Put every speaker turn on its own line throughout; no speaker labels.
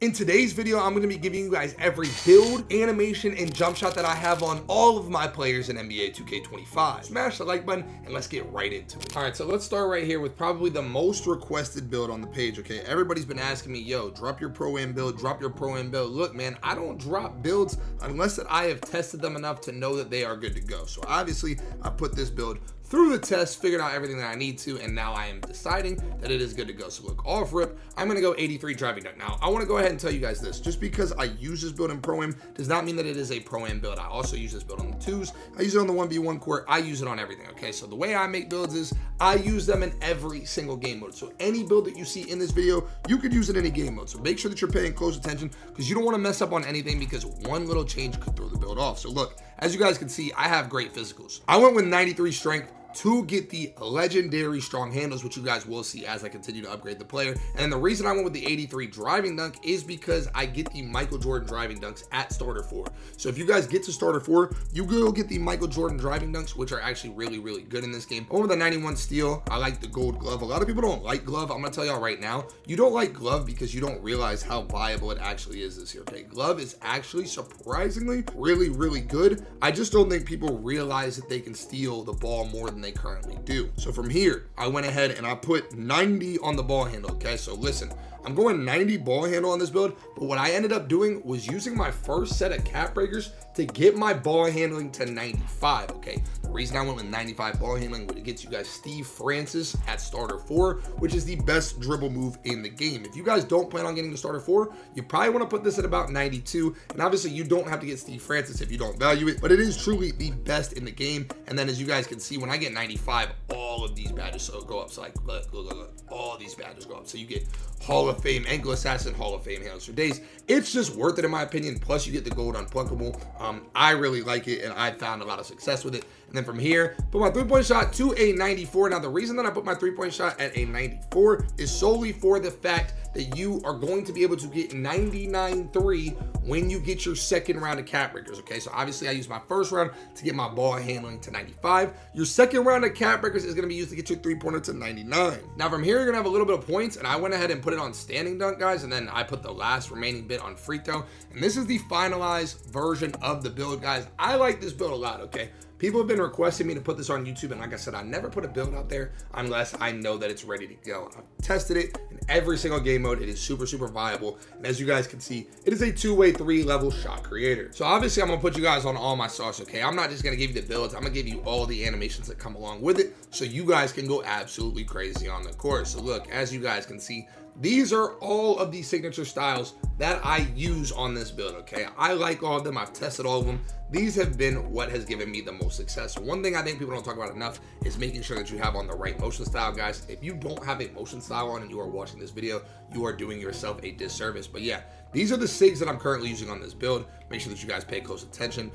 In today's video, I'm going to be giving you guys every build, animation, and jump shot that I have on all of my players in NBA 2K25. Smash the like button and let's get right into it. All right, so let's start right here with probably the most requested build on the page, okay? Everybody's been asking me, yo, drop your pro-am build, drop your pro-am build. Look, man, I don't drop builds unless that I have tested them enough to know that they are good to go. So obviously, I put this build through the test, figured out everything that I need to, and now I am deciding that it is good to go. So look, off rip, I'm gonna go 83 driving dunk. Now, I wanna go ahead and tell you guys this. Just because I use this build in Pro-Am does not mean that it is a Pro-Am build. I also use this build on the 2s. I use it on the 1v1 court. I use it on everything, okay? So the way I make builds is I use them in every single game mode. So any build that you see in this video, you could use it in any game mode. So make sure that you're paying close attention because you don't wanna mess up on anything because one little change could throw the build off. So look, as you guys can see, I have great physicals. I went with 93 strength to get the legendary strong handles, which you guys will see as I continue to upgrade the player. And the reason I went with the 83 driving dunk is because I get the Michael Jordan driving dunks at starter 4. So if you guys get to starter 4, you will get the Michael Jordan driving dunks, which are actually really, really good in this game. Over the 91 steel, I like the gold glove. A lot of people don't like glove. I'm gonna tell y'all right now, you don't like glove because you don't realize how viable it actually is this year, okay? Glove is actually surprisingly really, really good. I just don't think people realize that they can steal the ball more than they currently do. So from here, I went ahead and I put 90 on the ball handle, okay? So listen, I'm going 90 ball handle on this build, but what I ended up doing was using my first set of cap breakers to get my ball handling to 95, okay? The reason I went with 95 ball handling was it gets you guys Steve Francis at starter 4, which is the best dribble move in the game. If you guys don't plan on getting to starter 4, you probably want to put this at about 92, and obviously you don't have to get Steve Francis if you don't value it, but it is truly the best in the game. And then as you guys can see, when I get 95, all of these badges go up. So like, look, all these badges go up. So you get Hall of Fame ankle assassin, Hall of Fame handles for days. It's just worth it in my opinion. Plus you get the gold unpluckable. I really like it and I found a lot of success with it. And then from here, put my 3-point shot to a 94. Now the reason that I put my 3-point shot at a 94 is solely for the fact that you are going to be able to get 99.3 when you get your second round of cap breakers, okay? So obviously I used my first round to get my ball handling to 95. Your second round of cap breakers is gonna be used to get your 3-pointer to 99. Now from here, you're gonna have a little bit of points, and I went ahead and put it on standing dunk, guys, and then I put the last remaining bit on free throw. And this is the finalized version of the build, guys. I like this build a lot, okay? People have been requesting me to put this on YouTube, and like I said, I never put a build out there unless I know that it's ready to go. I've tested it in every single game mode. It is super, super viable. And as you guys can see, it is a 2-way 3-level shot creator. So obviously I'm gonna put you guys on all my sauce, okay? I'm not just gonna give you the builds. I'm gonna give you all the animations that come along with it so you guys can go absolutely crazy on the court. So look, as you guys can see, these are all of the signature styles that I use on this build, okay? I like all of them. I've tested all of them. These have been what has given me the most success. One thing I think people don't talk about enough is making sure that you have on the right motion style, guys. If you don't have a motion style on and you are watching this video, you are doing yourself a disservice. But yeah, these are the SIGs that I'm currently using on this build. Make sure that you guys pay close attention.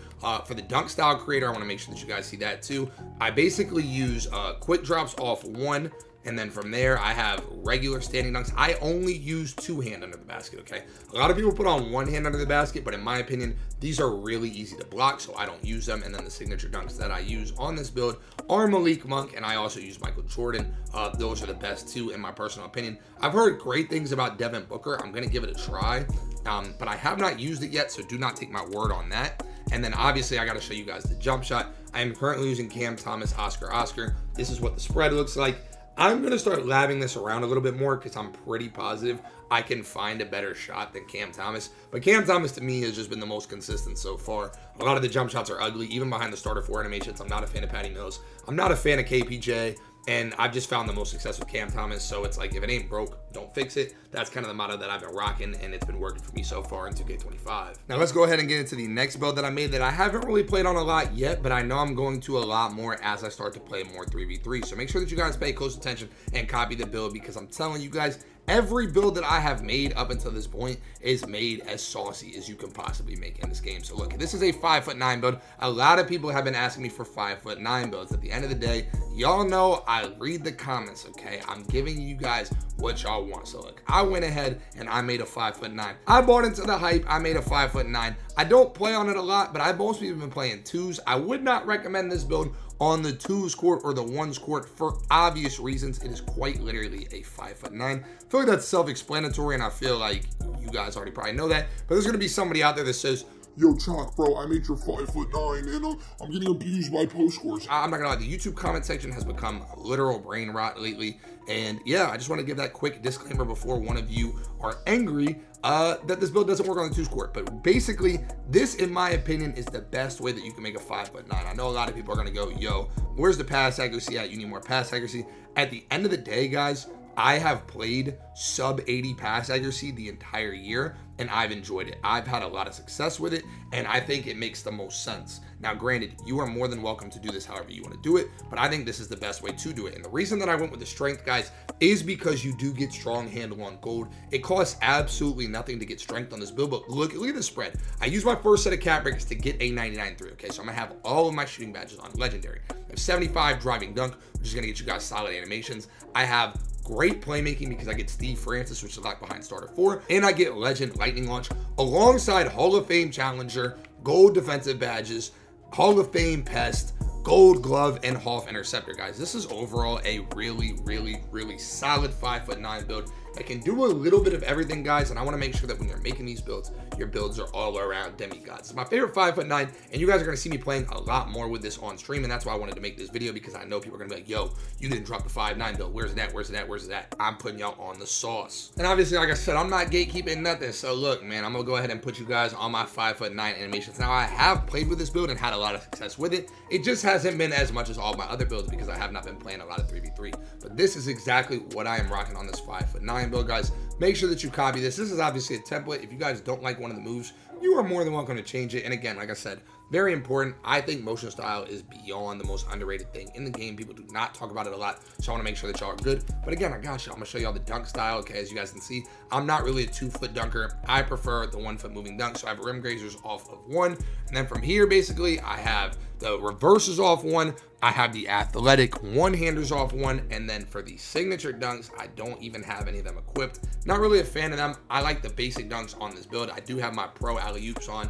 For the dunk style creator, I want to make sure that you guys see that too. I basically use quick drops off 1, and then from there, I have regular standing dunks. I only use 2-hand under the basket, okay? A lot of people put on 1-hand under the basket, but in my opinion, these are really easy to block, so I don't use them. And then the signature dunks that I use on this build are Malik Monk, and I also use Michael Jordan. Those are the best two, in my personal opinion. I've heard great things about Devin Booker. I'm gonna give it a try, but I have not used it yet, so do not take my word on that. And then obviously, I gotta show you guys the jump shot. I am currently using Cam Thomas, Oscar. This is what the spread looks like. I'm going to start labbing this around a little bit more because I'm pretty positive I can find a better shot than Cam Thomas. But Cam Thomas, to me, has just been the most consistent so far. A lot of the jump shots are ugly, even behind the starter 4 animations. I'm not a fan of Patty Mills. I'm not a fan of KPJ. And I've just found the most success with Cam Thomas. So it's like, if it ain't broke, don't fix it. That's kind of the motto that I've been rocking, and it's been working for me so far in 2K25. Now let's go ahead and get into the next build that I made that I haven't really played on a lot yet, but I know I'm going to a lot more as I start to play more 3v3. So make sure that you guys pay close attention and copy the build, because I'm telling you guys, every build that I have made up until this point is made as saucy as you can possibly make in this game. So look, this is a 5'9" build. A lot of people have been asking me for 5'9" builds. At the end of the day, y'all know I read the comments, okay? I'm giving you guys what y'all want. So look, I went ahead and I made a 5'9". I bought into the hype. I made a 5'9". I don't play on it a lot, but I've mostly been playing 2s. I would not recommend this build on the 2s court or the 1s court for obvious reasons. It is quite literally a 5'9". I feel like that's self-explanatory, and I feel like you guys already probably know that, but there's going to be somebody out there that says, yo, Choc, bro, I made your 5'9", and I'm getting abused by post scores. I'm not gonna lie, the YouTube comment section has become literal brain rot lately. And yeah, I just want to give that quick disclaimer before one of you are angry that this build doesn't work on the 2s court. But basically, this, in my opinion, is the best way that you can make a 5'9". I know a lot of people are gonna go, yo, where's the pass accuracy at? You need more pass accuracy. At the end of the day, guys, I have played sub 80 pass accuracy the entire year, and I've enjoyed it. I've had a lot of success with it, and I think it makes the most sense. Now, granted, you are more than welcome to do this however you want to do it, but I think this is the best way to do it. And the reason that I went with the strength, guys, is because you do get strong handle on gold. It costs absolutely nothing to get strength on this build, but look at the spread. I used my first set of cat breakers to get a 99.3, okay? So I'm gonna have all of my shooting badges on legendary. I have 75 driving dunk, which is gonna get you guys solid animations. I have great playmaking because I get Steve Francis, which is locked behind starter 4, and I get legend lightning launch alongside Hall of Fame challenger, gold defensive badges, Hall of Fame pest, gold glove, and Hoff interceptor, guys. This is overall a really solid 5'9" build that can do a little bit of everything, guys. And I want to make sure that when you're making these builds, your builds are all around demigods. It's my favorite 5'9", and you guys are going to see me playing a lot more with this on stream, and that's why I wanted to make this video, because I know people are going to be like, yo, you didn't drop the 5'9" build. Where's that? Where's that? Where's that? I'm putting y'all on the sauce. And obviously, like I said, I'm not gatekeeping nothing. So look, man, I'm going to go ahead and put you guys on my 5'9" animations. Now, I have played with this build and had a lot of success with it. It just hasn't been as much as all my other builds because I have not been playing a lot of 3v3. But this is exactly what I am rocking on this 5'9" build, guys. Make sure that you copy this. This is obviously a template. If you guys don't like one of the moves, you are more than welcome to change it. And again, like I said, very important. I think motion style is beyond the most underrated thing in the game. People do not talk about it a lot, so I want to make sure that y'all are good. But again, I got you. I'm gonna show y'all the dunk style. Okay, as you guys can see, I'm not really a 2-foot dunker. I prefer the 1-foot moving dunk. So I have rim grazers off of 1, and then from here, basically, I have the reverses off 1. I have the athletic one-handers off 1, and then for the signature dunks, I don't even have any of them equipped. Not really a fan of them. I like the basic dunks on this build. I do have my pro alley-oops on.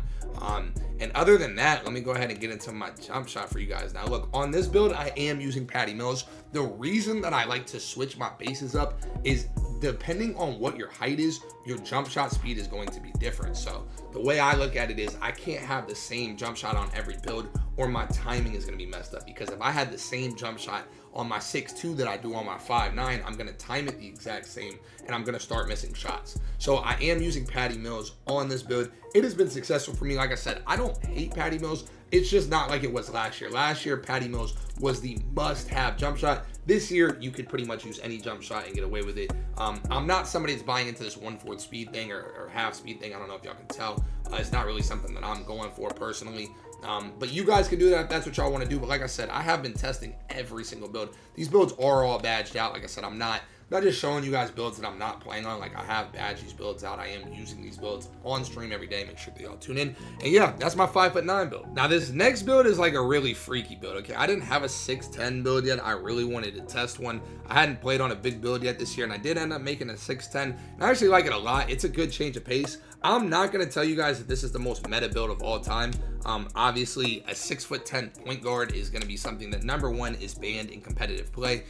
And other than that, let me go ahead and get into my jump shot for you guys. Now look, on this build, I am using Patty Mills. The reason that I like to switch my bases up is depending on what your height is, your jump shot speed is going to be different. So the way I look at it is I can't have the same jump shot on every build, or my timing is going to be messed up. Because if I had the same jump shot on my 6'2" that I do on my 5'9", I'm going to time it the exact same, and I'm going to start missing shots. So I am using Patty Mills on this build. It has been successful for me. Like I said, I don't hate Patty Mills. It's just not like it was last year. Last year, Patty Mills was the must-have jump shot. This year, you could pretty much use any jump shot and get away with it. I'm not somebody that's buying into this 1/4 speed thing or half speed thing. I don't know if y'all can tell. It's not really something that I'm going for personally. But you guys can do that if that's what y'all want to do. But like I said, I have been testing every single build. These builds are all badged out. Like I said, I'm not just showing you guys builds that I'm not playing on. Like, I have badged these builds out. I am using these builds on stream every day. Make sure that y'all tune in. And yeah, that's my 5'9" build. Now this next build is like a really freaky build. Okay, I didn't have a 6'10" build yet. I really wanted to test one. I hadn't played on a big build yet this year, and I did end up making a 6'10", and I actually like it a lot. It's a good change of pace. I'm not going to tell you guys that this is the most meta build of all time. Obviously, a 6'10" point guard is going to be something that, number one, is banned in competitive play,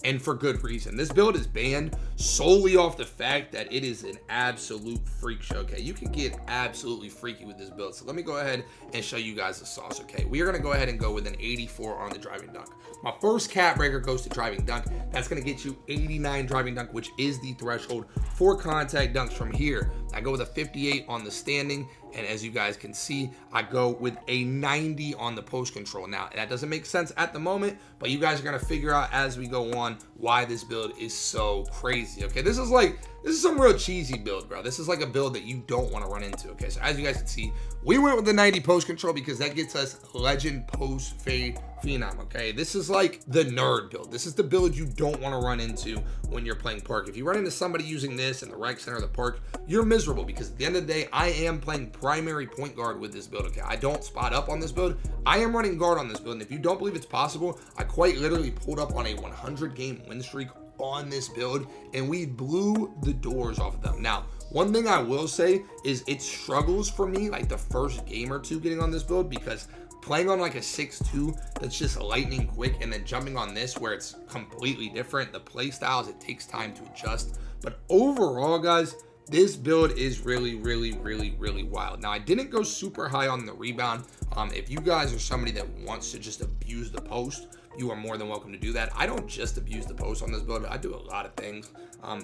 and for good reason. This build is banned solely off the fact that it is an absolute freak show. Okay, you can get absolutely freaky with this build. So let me go ahead and show you guys the sauce. Okay, we are going to go ahead and go with an 84 on the driving dunk. My first cat breaker goes to driving dunk. That's going to get you 89 driving dunk, which is the threshold for contact dunks. From here, I go with a 58 on the standing, and as you guys can see, I go with a 90 on the post control. Now, that doesn't make sense at the moment, but you guys are going to figure out as we go on why this build is so crazy. Okay, this is some real cheesy build, bro. This is like a build that you don't want to run into. Okay, so as you guys can see, we went with the 90 post control because that gets us legend post fade phenom. Okay, this is like the nerd build. This is the build you don't want to run into when you're playing park. If you run into somebody using this in the rec center of the park, you're miserable, because at the end of the day, I am playing primary point guard with this build. Okay, I don't spot up on this build. I am running guard on this build, and if you don't believe it's possible, I quite literally pulled up on a 100 game win streak on this build, and we blew the doors off of them. Now, one thing I will say is it struggles for me like the first game or two getting on this build, because playing on like a 6'2", that's just lightning quick, and then jumping on this where it's completely different. The play styles, it takes time to adjust. But overall, guys, this build is really wild. Now, I didn't go super high on the rebound. If you guys are somebody that wants to just abuse the post, you are more than welcome to do that. I don't just abuse the post on this build. I do a lot of things.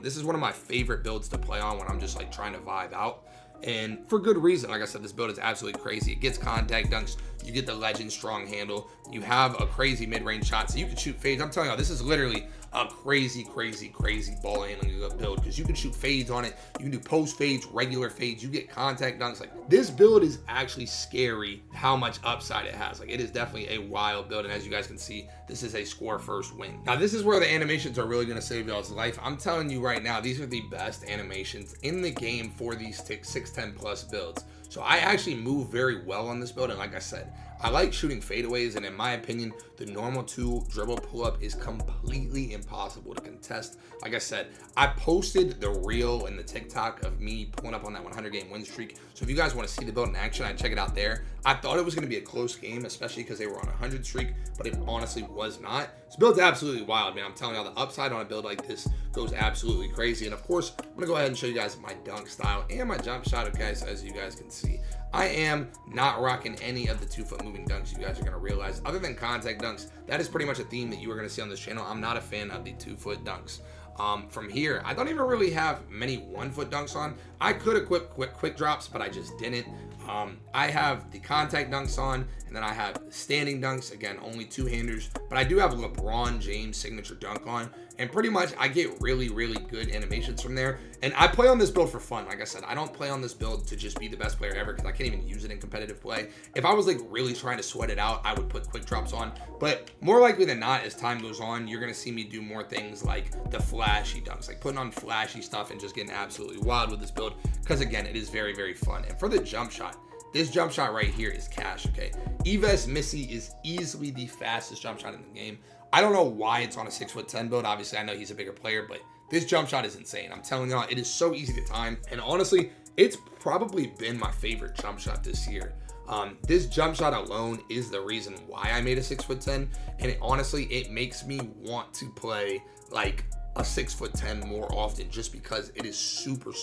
This is one of my favorite builds to play on when I'm just like trying to vibe out. And for good reason. Like I said, this build is absolutely crazy. It gets contact dunks. You get the legend strong handle. You have a crazy mid-range shot, so you can shoot fades. I'm telling you, this is literally a crazy ball handling build, because you can shoot fades on it. You can do post fades, regular fades. You get contact dunks. Like, this build is actually scary how much upside it has. Like, it is definitely a wild build, and as you guys can see, this is a score first win. Now, this is where the animations are really going to save y'all's life. I'm telling you right now, these are the best animations in the game for these 6'10 plus builds. So I actually move very well on this build, and like I said, I like shooting fadeaways, and in my opinion, the normal 2 dribble pull-up is completely impossible to contest. Like I said, I posted the reel and the TikTok of me pulling up on that 100-game win streak. So if you guys want to see the build in action, I'd check it out there. I thought it was going to be a close game, especially because they were on a 100 streak, but it honestly was not. This build's absolutely wild, man. I'm telling y'all, the upside on a build like this goes absolutely crazy. And of course, I'm going to go ahead and show you guys my dunk style and my jump shot, okay? So as you guys can see, I am not rocking any of the 2-foot moving dunks. You guys are going to realize, other than contact dunks, that is pretty much a theme that you are going to see on this channel. I'm not a fan of the 2-foot dunks. From here, I don't even really have many 1-foot dunks on. I could equip quick drops, but I just didn't. I have the contact dunks on, and then I have standing dunks. Again, only 2-handers, but I do have LeBron James signature dunk on, and pretty much I get really good animations from there. And I play on this build for fun. Like I said, I don't play on this build to just be the best player ever, because I can't even use it in competitive play. If I was like really trying to sweat it out, I would put quick drops on, but more likely than not, as time goes on, you're gonna see me do more things like the flashy dunks, like putting on flashy stuff and just getting absolutely wild with this build, because again, it is very fun. And for the jump shot, this jump shot right here is cash, okay? Eves Missy is easily the fastest jump shot in the game. I don't know why it's on a 6'10" build. Obviously, I know he's a bigger player, but this jump shot is insane. I'm telling y'all, it is so easy to time. And honestly, it's probably been my favorite jump shot this year. This jump shot alone is the reason why I made a 6'10", and honestly, it makes me want to play like a 6'10" more often, just because it is super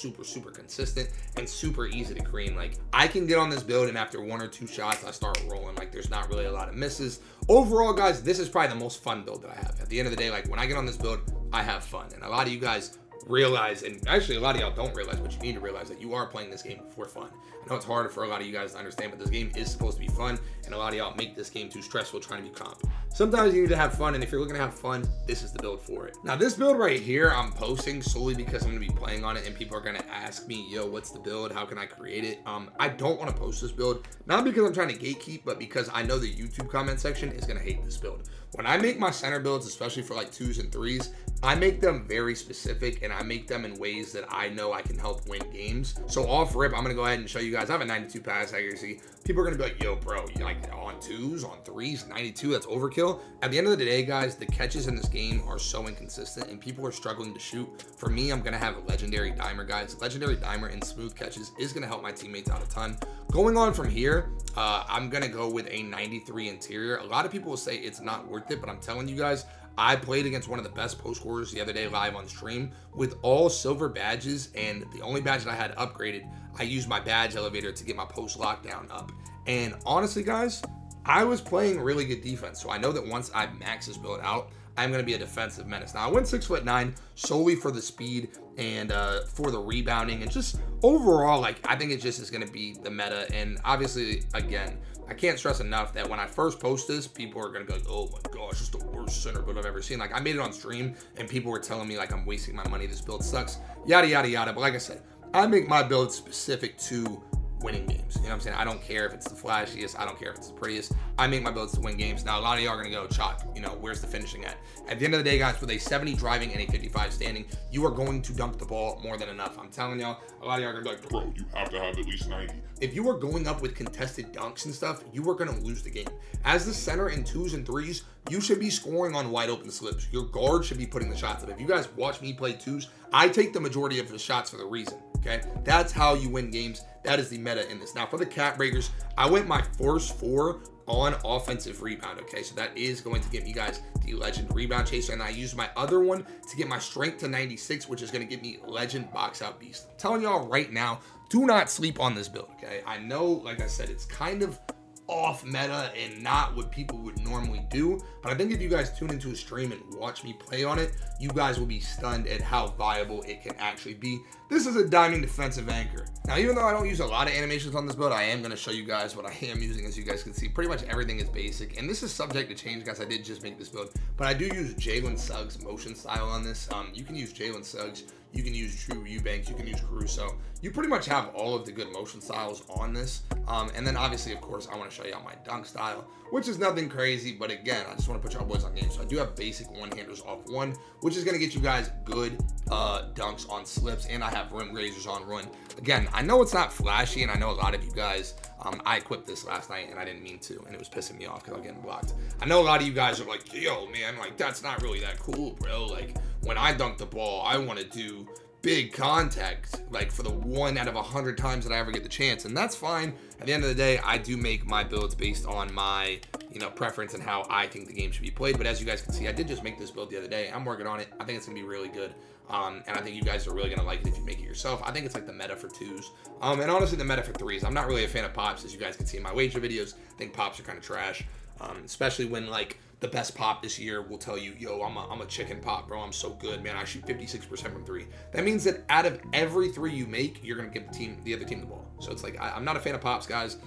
consistent and super easy to green. Like, I can get on this build, and after 1 or 2 shots, I start rolling. Like, there's not really a lot of misses. Overall, guys, this is probably the most fun build that I have. At the end of the day, like, when I get on this build, I have fun. And a lot of you guys realize, and actually a lot of y'all don't realize, but you need to realize that you are playing this game for fun. I know it's harder for a lot of you guys to understand, but this game is supposed to be fun, and a lot of y'all make this game too stressful trying to be comp. Sometimes you need to have fun, and if you're looking to have fun, this is the build for it. Now, this build right here, I'm posting solely because I'm going to be playing on it, and people are going to ask me, yo, what's the build? How can I create it? I don't want to post this build, not because I'm trying to gatekeep, but because I know the YouTube comment section is going to hate this build. When I make my center builds, especially for like 2s and 3s, I make them very specific, and I make them in ways that I know I can help win games. So off rip, I'm going to go ahead and show you guys. I have a 92 pass accuracy. People are going to be like, yo, bro, you like on 2s, on 3s, 92, that's overkill. At the end of the day, guys, the catches in this game are so inconsistent, and people are struggling to shoot. For me, I'm going to have a legendary dimer, guys. Legendary dimer and smooth catches is going to help my teammates out a ton. Going on from here, I'm going to go with a 93 interior. A lot of people will say it's not worth it, but I'm telling you guys, I played against one of the best post scorers the other day live on stream with all silver badges, and the only badge that I had upgraded, I used my badge elevator to get my post lockdown up. And honestly, guys, I was playing really good defense, so I know that once I max this build out, I'm going to be a defensive menace. Now, I went 6'9" solely for the speed and for the rebounding, and just overall, like, I think it just is going to be the meta. And obviously, again, I can't stress enough that when I first post this, people are going to be like, oh my gosh, it's the worst center build I've ever seen. Like, I made it on stream, and people were telling me, like, I'm wasting my money, this build sucks, yada, yada, yada. But like I said, I make my build specific to winning games. You know what I'm saying? I don't care if it's the flashiest. I don't care if it's the prettiest. I make my builds to win games. Now, a lot of y'all are going to go, Choc, you know, where's the finishing at? At the end of the day, guys, with a 70 driving and a 55 standing, you are going to dunk the ball more than enough. I'm telling y'all, a lot of y'all are going to be like, bro, you have to have at least 90. If you are going up with contested dunks and stuff, you are going to lose the game. As the center in 2s and 3s, you should be scoring on wide open slips. Your guard should be putting the shots up. If you guys watch me play 2s, I take the majority of the shots for the reason. Okay, that's how you win games. That is the meta in this. Now, for the cap breakers, I went my force 4 on offensive rebound, okay? So that is going to give you guys the legend rebound chaser, and I use my other one to get my strength to 96, which is going to give me legend box out beast. I'm telling y'all right now, do not sleep on this build, okay? I know, like I said, it's kind of off meta and not what people would normally do, but I think if you guys tune into a stream and watch me play on it, you guys will be stunned at how viable it can actually be. This is a diamond defensive anchor. Now, even though I don't use a lot of animations on this build, I am going to show you guys what I am using. As you guys can see, pretty much everything is basic, and this is subject to change, guys. I did just make this build, but I do use Jalen Suggs motion style on this. You can use Jalen Suggs, you can use Drew Eubanks, you can use Caruso. You pretty much have all of the good motion styles on this. And then obviously, of course, I want to show y'all my dunk style, which is nothing crazy, but again, I just want to put y'all boys on game. So I do have basic one-handers off one, which is going to get you guys good dunks on slips, and I have rim grazers on run. Again, I know it's not flashy, and I know a lot of you guys, I equipped this last night, and I didn't mean to, and it was pissing me off because I'm getting blocked. I know a lot of you guys are like, yo, man, like, that's not really that cool, bro. Like, when I dunk the ball, I want to do big contact, like for the 1 out of 100 times that I ever get the chance, and that's fine. At the end of the day, I do make my builds based on my, you know, preference and how I think the game should be played. But as you guys can see, I did just make this build the other day. I'm working on it. I think it's gonna be really good, and I think you guys are really gonna like it if you make it yourself. I think it's like the meta for 2s, and honestly the meta for 3s. I'm not really a fan of pops, as you guys can see in my wager videos. I think pops are kind of trash, especially when like the best pop this year will tell you, yo, I'm a chicken pop, bro. I'm so good, man. I shoot 56% from 3. That means that out of every 3 you make, you're gonna give the other team the ball. So it's like, I'm not a fan of pops, guys.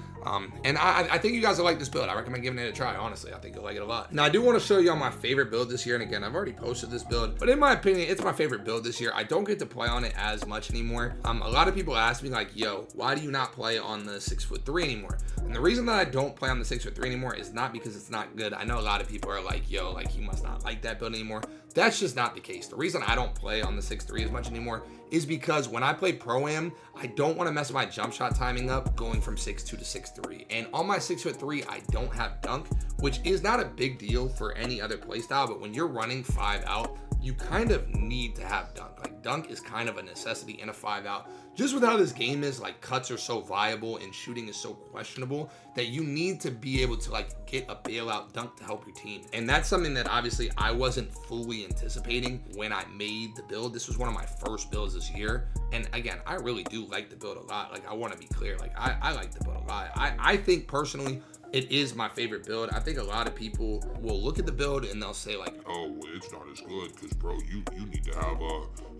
And I think you guys will like this build. I recommend giving it a try, honestly. I think you'll like it a lot. Now, I do want to show y'all my favorite build this year. And again, I've already posted this build, but in my opinion, it's my favorite build this year. I don't get to play on it as much anymore. A lot of people ask me like, yo, why do you not play on the 6'3" anymore? And the reason that I don't play on the 6'3" anymore is not because it's not good. I know a lot of people are like, yo, like you must not like that build anymore. That's just not the case. The reason I don't play on the 6'3" as much anymore is because when I play Pro-Am, I don't want to mess my jump shot timing up going from 6'2" to 6'3". And on my 6'3", I don't have dunk, which is not a big deal for any other playstyle, but when you're running 5 out, you kind of need to have dunk. Like, dunk is kind of a necessity in a 5 out. Just with how this game is, like, cuts are so viable and shooting is so questionable that you need to be able to like get a bailout dunk to help your team. And that's something that obviously I wasn't fully anticipating when I made the build. This was one of my first builds this year. And again, I really do like the build a lot. Like, I want to be clear, like I like the build a lot. I think personally, it is my favorite build. I think a lot of people will look at the build and they'll say like, oh, it's not as good because, bro, you need to have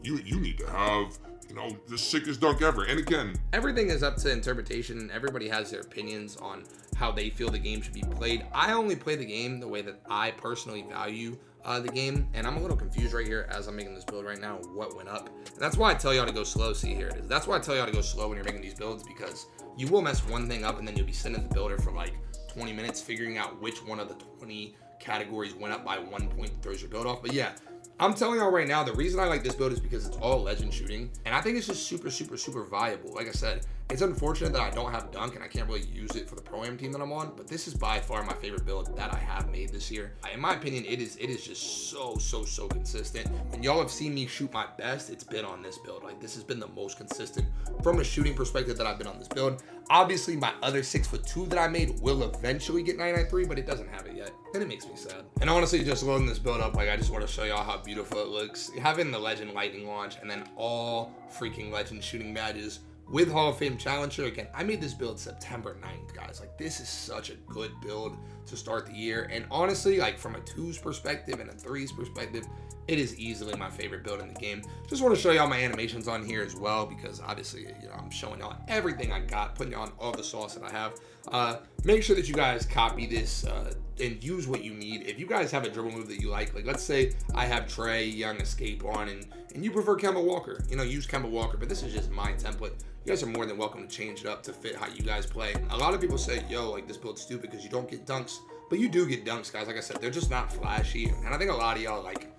you need to have, you know, the sickest dunk ever. And again, everything is up to interpretation. Everybody has their opinions on how they feel the game should be played. I only play the game the way that I personally value the game, and I'm a little confused right here as I'm making this build right now, what went up. And that's why I tell y'all to go slow. See, here it is. That's why I tell y'all to go slow when you're making these builds, because you will mess one thing up and then you'll be sitting in the builder for like 20 minutes figuring out which one of the 20 categories went up by 1 point and throws your build off. But yeah, I'm telling y'all right now, the reason I like this build is because it's all legend shooting, and I think it's just super viable. Like I said, it's unfortunate that I don't have dunk and I can't really use it for the Pro-Am team that I'm on, but this is by far my favorite build that I have made this year. In my opinion, it is just so consistent. And y'all have seen me shoot my best, it's been on this build. Like, this has been the most consistent from a shooting perspective that I've been on this build. Obviously, my other 6'2" that I made will eventually get 993, but it doesn't have it yet, and it makes me sad. And honestly, just loading this build up, like, I just want to show y'all how beautiful it looks. Having the legend lightning launch and then all freaking legend shooting badges with Hall of Fame Challenger. Again, I made this build September 9th, guys. Like, this is such a good build to start the year. And honestly, like, from a 2's perspective and a 3's perspective, it is easily my favorite build in the game. Just want to show y'all my animations on here as well, because obviously, you know, I'm showing y'all everything I got, putting on all the sauce that I have. Make sure that you guys copy this and use what you need. If you guys have a dribble move that you like let's say I have Trey Young escape on and you prefer Kemba Walker, you know, use Kemba Walker, but this is just my template. You guys are more than welcome to change it up to fit how you guys play. A lot of people say, yo, like, this build's stupid because you don't get dunks, but you do get dunks, guys. Like I said, they're just not flashy. And I think a lot of y'all, like,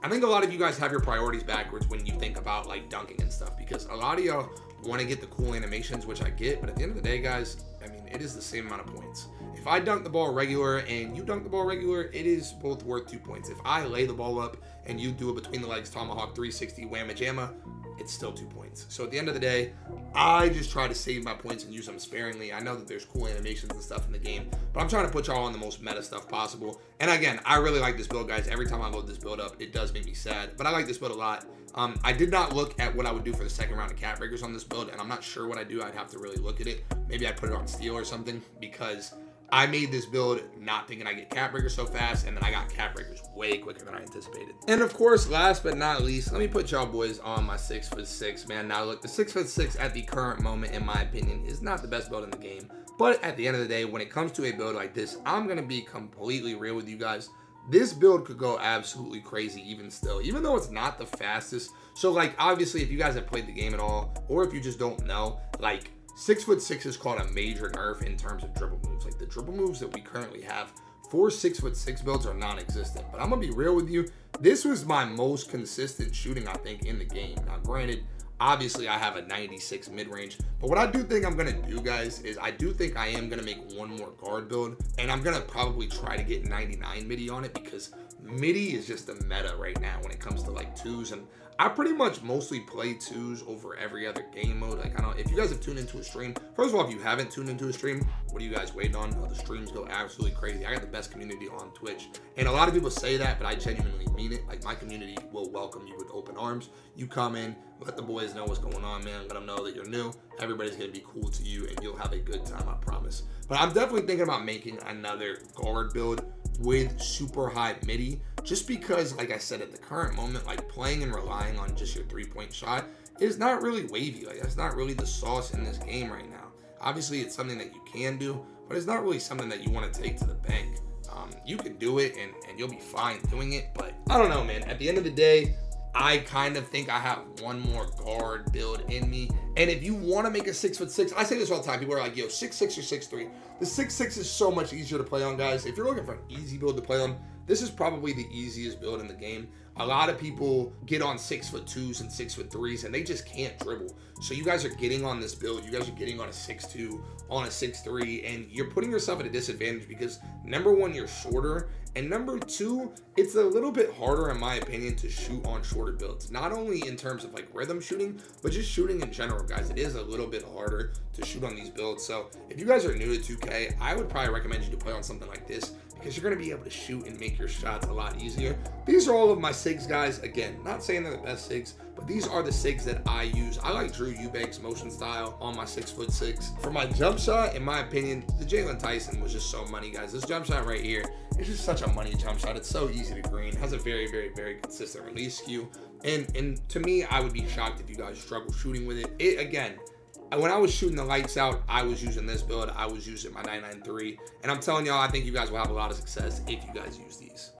I think a lot of you guys have your priorities backwards when you think about like dunking and stuff, because a lot of y'all want to get the cool animations, which I get, but at the end of the day, guys, I mean, it is the same amount of points. If I dunk the ball regular and you dunk the ball regular, it is both worth 2 points. If I lay the ball up and you do it between the legs, tomahawk 360 whamma jamma, it's still 2 points. So at the end of the day, I just try to save my points and use them sparingly. I know that there's cool animations and stuff in the game, but I'm trying to put y'all on the most meta stuff possible. And again, I really like this build, guys. Every time I load this build up, it does make me sad, but I like this build a lot. I did not look at what I would do for the second round of cat breakers on this build, and I'm not sure what I do. I'd have to really look at it. Maybe I'd put it on steel or something, because I made this build not thinking I get cat breakers so fast, and then I got cat breakers way quicker than I anticipated. And of course, last but not least, let me put y'all boys on my 6'6", man. Now look, the 6'6" at the current moment, in my opinion, is not the best build in the game. But at the end of the day, when it comes to a build like this, I'm gonna be completely real with you guys. This build could go absolutely crazy even still, even though it's not the fastest. So like, obviously, if you guys have played the game at all, or if you just don't know, like, 6'6" is called a major nerf in terms of dribble moves. Like, the dribble moves that we currently have for 6'6" builds are non-existent. But I'm gonna be real with you, this was my most consistent shooting, I think, in the game. Now granted, obviously I have a 96 mid-range, but what I do think I'm gonna do, guys, is I do think I am gonna make one more guard build, and I'm gonna probably try to get 99 midi on it, because midi is just the meta right now when it comes to like twos, and I pretty much mostly play twos over every other game mode. Like, I don't, if you guys have tuned into a stream, first of all, if you haven't tuned into a stream, what are you guys waiting on? Oh, the streams go absolutely crazy. I got the best community on Twitch, and a lot of people say that, but I genuinely mean it. Like, my community will welcome you with open arms. You come in, let the boys know what's going on, man. Let them know that you're new. Everybody's gonna be cool to you, and you'll have a good time, I promise. But I'm definitely thinking about making another guard build with super high midi, just because, like I said, at the current moment, like, playing and relying on just your three-point shot is not really wavy. Like, that's not really the sauce in this game right now. Obviously, it's something that you can do, but it's not really something that you want to take to the bank. You can do it, and you'll be fine doing it, but I don't know, man. At the end of the day, I kind of think I have one more guard build in me. And if you want to make a 6'6", I say this all the time. People are like, yo, 6'6" or 6'3". The 6'6" is so much easier to play on, guys. If you're looking for an easy build to play on, this is probably the easiest build in the game. A lot of people get on 6'2" and 6'3", and they just can't dribble. So you guys are getting on this build. You guys are getting on a 6'2", on a 6'3", and you're putting yourself at a disadvantage because, number one, you're shorter, and number two, it's a little bit harder, in my opinion, to shoot on shorter builds. Not only in terms of like rhythm shooting, but just shooting in general, guys. It is a little bit harder to shoot on these builds. So if you guys are new to 2K, I would probably recommend you to play on something like this, because you're going to be able to shoot and make your shots a lot easier. These are all of my SIGs, guys. Again, not saying they're the best SIGs, but these are the SIGs that I use. I like Drew Eubank's motion style on my 6'6". For my jump shot, in my opinion, the Jalen Tyson was just so money, guys. This jump shot right here is just such a money jump shot. It's so easy to green, has a very, very, very consistent release skew. And to me, I would be shocked if you guys struggle shooting with it. Again, when I was shooting the lights out, I was using this build. I was using my 993. And I'm telling y'all, I think you guys will have a lot of success if you guys use these.